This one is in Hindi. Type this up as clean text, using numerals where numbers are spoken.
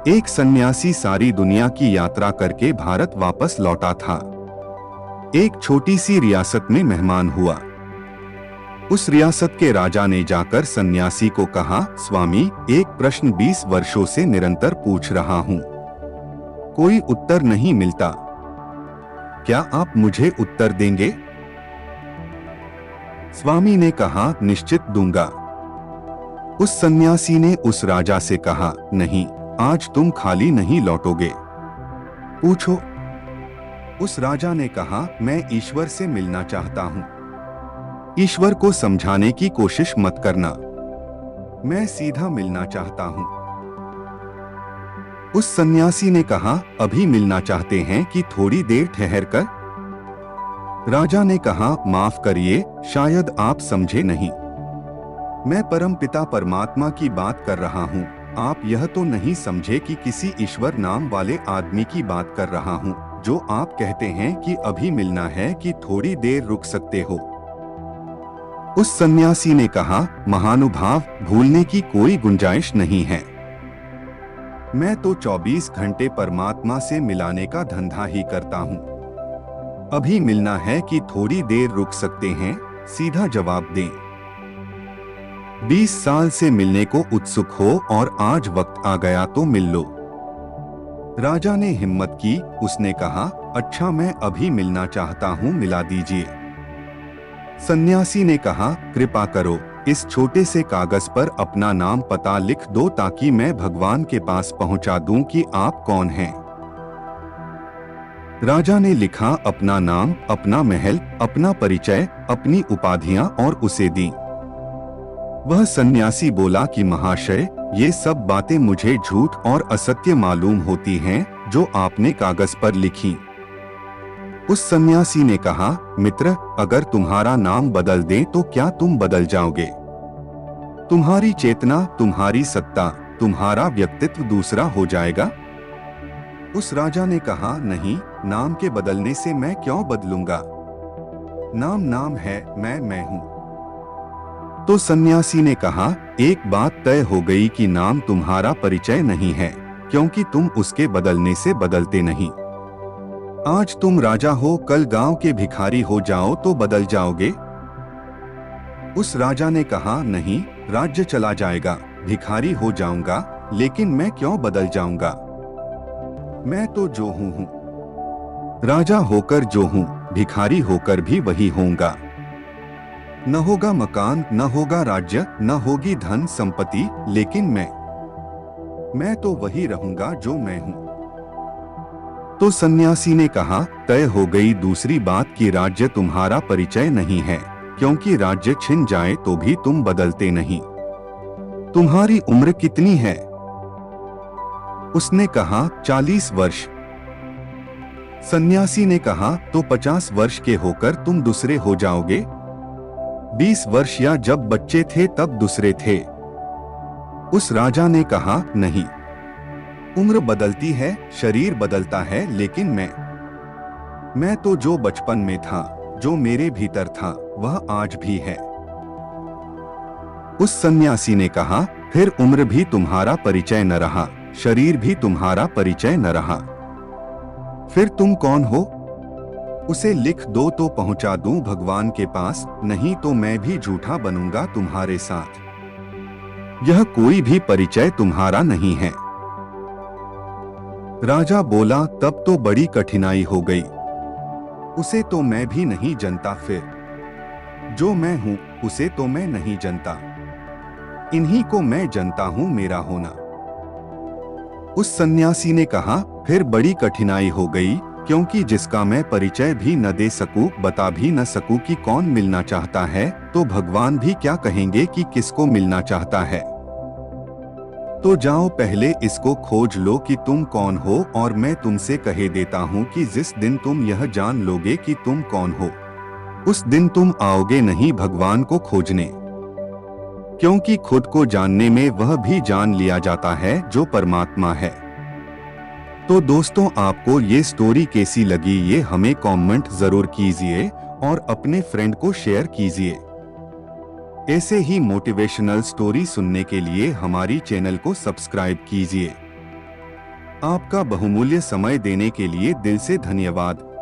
एक सन्यासी सारी दुनिया की यात्रा करके भारत वापस लौटा था। एक छोटी सी रियासत में मेहमान हुआ। उस रियासत के राजा ने जाकर सन्यासी को कहा, स्वामी, एक प्रश्न 20 वर्षों से निरंतर पूछ रहा हूँ, कोई उत्तर नहीं मिलता। क्या आप मुझे उत्तर देंगे? स्वामी ने कहा, निश्चित दूंगा। उस सन्यासी ने उस राजा से कहा, नहीं, आज तुम खाली नहीं लौटोगे, पूछो। उस राजा ने कहा, मैं ईश्वर से मिलना चाहता हूँ। ईश्वर को समझाने की कोशिश मत करना, मैं सीधा मिलना चाहता हूँ। उस सन्यासी ने कहा, अभी मिलना चाहते हैं कि थोड़ी देर ठहर कर? राजा ने कहा, माफ करिए, शायद आप समझे नहीं। मैं परमपिता परमात्मा की बात कर रहा हूँ। आप यह तो नहीं समझे कि किसी ईश्वर नाम वाले आदमी की बात कर रहा हूँ, जो आप कहते हैं कि अभी मिलना है कि थोड़ी देर रुक सकते हो। उस सन्यासी ने कहा, महानुभाव, भूलने की कोई गुंजाइश नहीं है। मैं तो 24 घंटे परमात्मा से मिलाने का धंधा ही करता हूँ। अभी मिलना है कि थोड़ी देर रुक सकते हैं, सीधा जवाब दें। 20 साल से मिलने को उत्सुक हो और आज वक्त आ गया तो मिल लो। राजा ने हिम्मत की, उसने कहा, अच्छा, मैं अभी मिलना चाहता हूँ, मिला दीजिए। सन्यासी ने कहा, कृपा करो, इस छोटे से कागज पर अपना नाम पता लिख दो ताकि मैं भगवान के पास पहुंचा दूं कि आप कौन हैं। राजा ने लिखा अपना नाम, अपना महल, अपना परिचय, अपनी उपाधियां और उसे दी। वह सन्यासी बोला कि महाशय, ये सब बातें मुझे झूठ और असत्य मालूम होती हैं जो आपने कागज पर लिखी। उस सन्यासी ने कहा, मित्र, अगर तुम्हारा नाम बदल दें तो क्या तुम बदल जाओगे? तुम्हारी चेतना, तुम्हारी सत्ता, तुम्हारा व्यक्तित्व दूसरा हो जाएगा? उस राजा ने कहा, नहीं, नाम के बदलने से मैं क्यों बदलूंगा? नाम नाम है, मैं हूँ। तो सन्यासी ने कहा, एक बात तय हो गई कि नाम तुम्हारा परिचय नहीं है, क्योंकि तुम उसके बदलने से बदलते नहीं। आज तुम राजा हो, कल गांव के भिखारी हो जाओ तो बदल जाओगे? उस राजा ने कहा, नहीं, राज्य चला जाएगा, भिखारी हो जाऊंगा, लेकिन मैं क्यों बदल जाऊंगा? मैं तो जो हूँ। राजा होकर जो हूँ, भिखारी होकर भी वही होऊंगा। न होगा मकान, न होगा राज्य, न होगी धन संपत्ति, लेकिन मैं तो वही रहूंगा जो मैं हूं। तो सन्यासी ने कहा, तय हो गई दूसरी बात कि राज्य तुम्हारा परिचय नहीं है, क्योंकि राज्य छिन जाए तो भी तुम बदलते नहीं। तुम्हारी उम्र कितनी है? उसने कहा, 40 वर्ष। सन्यासी ने कहा, तो 50 वर्ष के होकर तुम दूसरे हो जाओगे। 20 वर्ष या जब बच्चे थे तब दूसरे थे। उस राजा ने कहा, नहीं, उम्र बदलती है, शरीर बदलता है, लेकिन मैं तो जो बचपन में था, जो मेरे भीतर था, वह आज भी है। उस सन्यासी ने कहा, फिर उम्र भी तुम्हारा परिचय न रहा, शरीर भी तुम्हारा परिचय न रहा, फिर तुम कौन हो? उसे लिख दो तो पहुंचा दूं भगवान के पास, नहीं तो मैं भी झूठा बनूंगा तुम्हारे साथ। यह कोई भी परिचय तुम्हारा नहीं है। राजा बोला, तब तो बड़ी कठिनाई हो गई। उसे तो मैं भी नहीं जानता, फिर जो मैं हूं उसे तो मैं नहीं जानता। इन्हीं को मैं जानता हूं, मेरा होना। उस सन्यासी ने कहा, फिर बड़ी कठिनाई हो गई, क्योंकि जिसका मैं परिचय भी न दे सकूं, बता भी न सकूं कि कौन मिलना चाहता है, तो भगवान भी क्या कहेंगे कि किसको मिलना चाहता है। तो जाओ, पहले इसको खोज लो कि तुम कौन हो, और मैं तुमसे कहे देता हूं कि जिस दिन तुम यह जान लोगे कि तुम कौन हो, उस दिन तुम आओगे नहीं भगवान को खोजने, क्योंकि खुद को जानने में वह भी जान लिया जाता है जो परमात्मा है। तो दोस्तों, आपको ये स्टोरी कैसी लगी, ये हमें कमेंट जरूर कीजिए और अपने फ्रेंड को शेयर कीजिए। ऐसे ही मोटिवेशनल स्टोरी सुनने के लिए हमारी चैनल को सब्सक्राइब कीजिए। आपका बहुमूल्य समय देने के लिए दिल से धन्यवाद।